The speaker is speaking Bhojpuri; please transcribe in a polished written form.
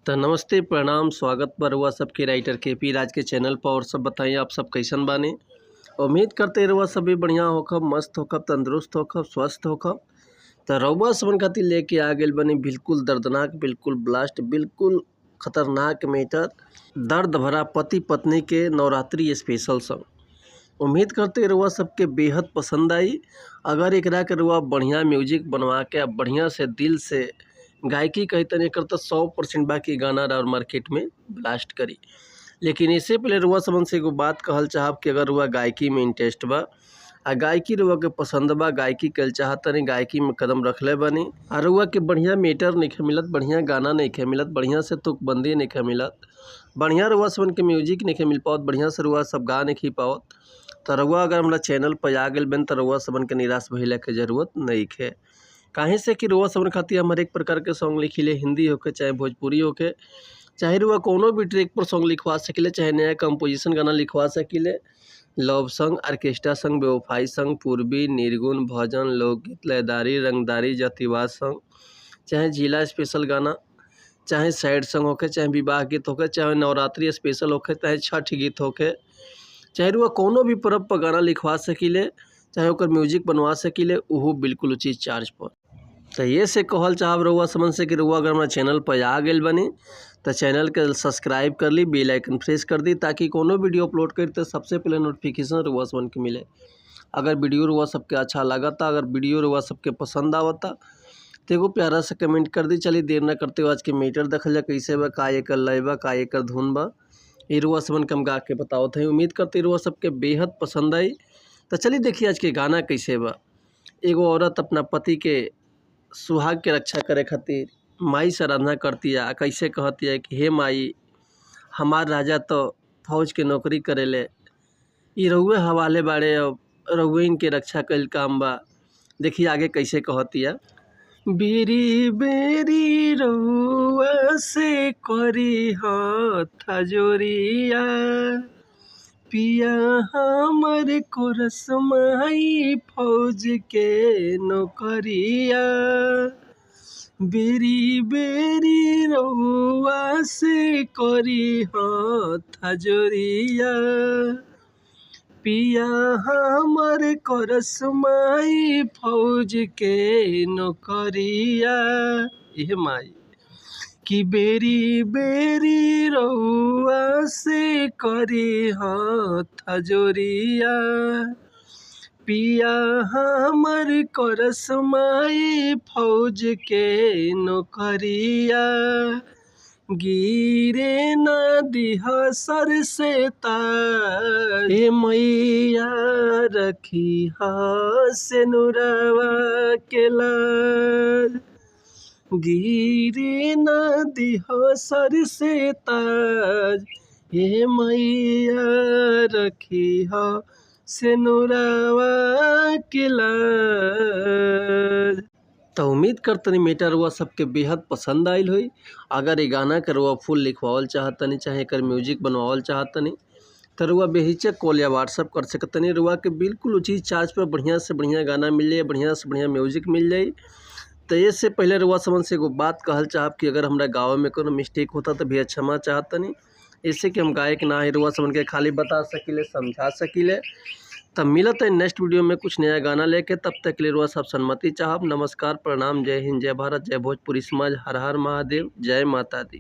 तो नमस्ते प्रणाम स्वागत पर हुआ सबके राइटर केपी राज के चैनल पर। और सब बताइए आप सब कैसन बानी। उम्मीद करते रहुआ सभी बढ़िया होखब, मस्त होखब, तंदुरुस्त होखब, स्वस्थ होखब। तो रउआ सबन खातिर लेके आ गए बनी बिल्कुल दर्दनाक, बिल्कुल ब्लास्ट, बिल्कुल खतरनाक मैटर, दर्द भरा पति पत्नी के नवरात्रि स्पेशल सॉन्ग। उम्मीद करते रउआ सबके बेहद पसंद आई। अगर एकरा के रउआ बढ़िया म्यूजिक बनवा के बढ़िया से दिल से गायकी कही तनी कर तो 100% बाकी गाना और मार्केट में ब्लास्ट करी। लेकिन इससे पहले रुआ सबन से एगो बात कहल चाहब कि अगर रुआ गायकी में इंटरेस्ट बा आ गायकी रुआ के पसंद बा, गायकी कल चाहतनी, गायकी में कदम रखले बनी आ रुआ के बढ़िया मीटर नहीं मिलत, बढ़िया गाना नहीं मिलत, बढ़िया से तुकबंदी नहीं मिलत, बढ़िया रुआ सबन के म्यूजिक नहीं मिल पावत, बढ़िया से रुआ सब गा नहीं पावत, तो रुआ अगर हमारा चैनल पर आ गए बन तो रुआ सबन के निराश भइले के जरूरत नहीं है। काहे से कि रुआ सबन खातिर हम हर एक प्रकार के सॉन्ग लिखिले, हिंदी होके चाहे भोजपुरी होके, चाहे रुआ कोनो भी ट्रैक पर सॉन्ग लिखवा सकिले, चाहे नया कंपोजिशन गाना लिखवा सकिले, लव सॉन्ग, ऑर्केस्ट्रा सॉन्ग, बेवफाई सॉन्ग, पूर्वी, निर्गुण, भजन, लोकगीत, लयदारी, रंगदारी, जातिवाद सॉन्ग, चाहे जिला स्पेशल गाना, चाहे सैड सॉन्ग होके, चाहे विवाह गीत होके, चाहे नवरात्रि स्पेशल होके, चाहे छठ गीत होके, चाहे रुआ कोनो भी पर्व पर गाना लिखवा सकिले, चाहे ओकर म्यूजिक बनवा सकिले, उहो बिल्कुल उचित चार्ज पर। तो ये से कहल चाहब रउआ समझ से कि रउआ अगर हमारा चैनल पर आ गए बनी तो चैनल के सब्सक्राइब कर ली, बेल आइकन प्रेस कर दी, ताकि कोनो वीडियो अपलोड करी तो सबसे पहले नोटिफिकेशन रउआ समझ के मिले। अगर वीडियो रउआ सबके अच्छा लगता, अगर वीडियो रउआ सबके पसंद आवता तो एगो प्यारा सा कमेंट कर दी। चलिए देर ना करते हुए आज के मीटर देखल जा कैसे बा, का एकर लय बा, का एकर धुन बा, ये रउआ समझ के हम गा के बतावत है। उम्मीद करते रउआ सबके बेहद पसंद आई। तो चलिए देखिए आज के गाना कैसे बा। एगो औरत अपना पति के सुहाग के रक्षा करे खातिर माई से आराधना करती है। कैसे कहती है कि हे माई, हमार राजा तो फौज के नौकरी करेले, ये रउए हवाले बाड़े, अब रउए इनके रक्षा कल काम बा। देखिए आगे कैसे कहती है। बेरी बेरी रउआ से करी हाथ जोरिया, पिया हमर कोरस माई फौज के नौकरिया, बेरी बेरी रउआ से करी हाथ जोरिया, पिया हमर कोरस माई फौज के नौकरिया। ये माई कि बेरी बेरी रउआ से करी हाथ जोरिया, पिया हमर करस माई फौज के नौकरिया, गिरे न दिहा सर से ताज, ए मैया रखी हा से नुरवा के लाज, गिरे न दिहा सर से ताज, ये मैया रखी हा से नुरवा के लाज। तो उम्मीद करतनी मीटर हुआ सबके बेहद पसंद आयल हुई। अगर ये गाना के रुआ फुल लिखवावल चाहतनी, चाहे एकर म्यूजिक बनवावल चाहतनी, तो रुआ बेहिचक कॉल या व्हाट्सअप कर सकतनी। रुआ के बिल्कुल उचित चार्ज पर बढ़िया से बढ़िया गाना मिल जाए, बढ़िया से बढ़िया म्यूजिक मिल जाए। तो इससे पहले रुआ समझ से एगो बात कहल चाहब कि अगर हमारा गाँव में कोनो मिस्टेक होता तो भी क्षमा चाहतनी। इससे कि हम गायक ना ही रुआ समझ के खाली बता सकिले, समझा सकिले। तब मिलत है नेक्स्ट वीडियो में कुछ नया गाना लेके। तब तक के लिए रुआ सब सन्मति चाहब। नमस्कार, प्रणाम, जय हिंद, जय भारत, जय भोजपुरी समाज, हर हर महादेव, जय माता दी।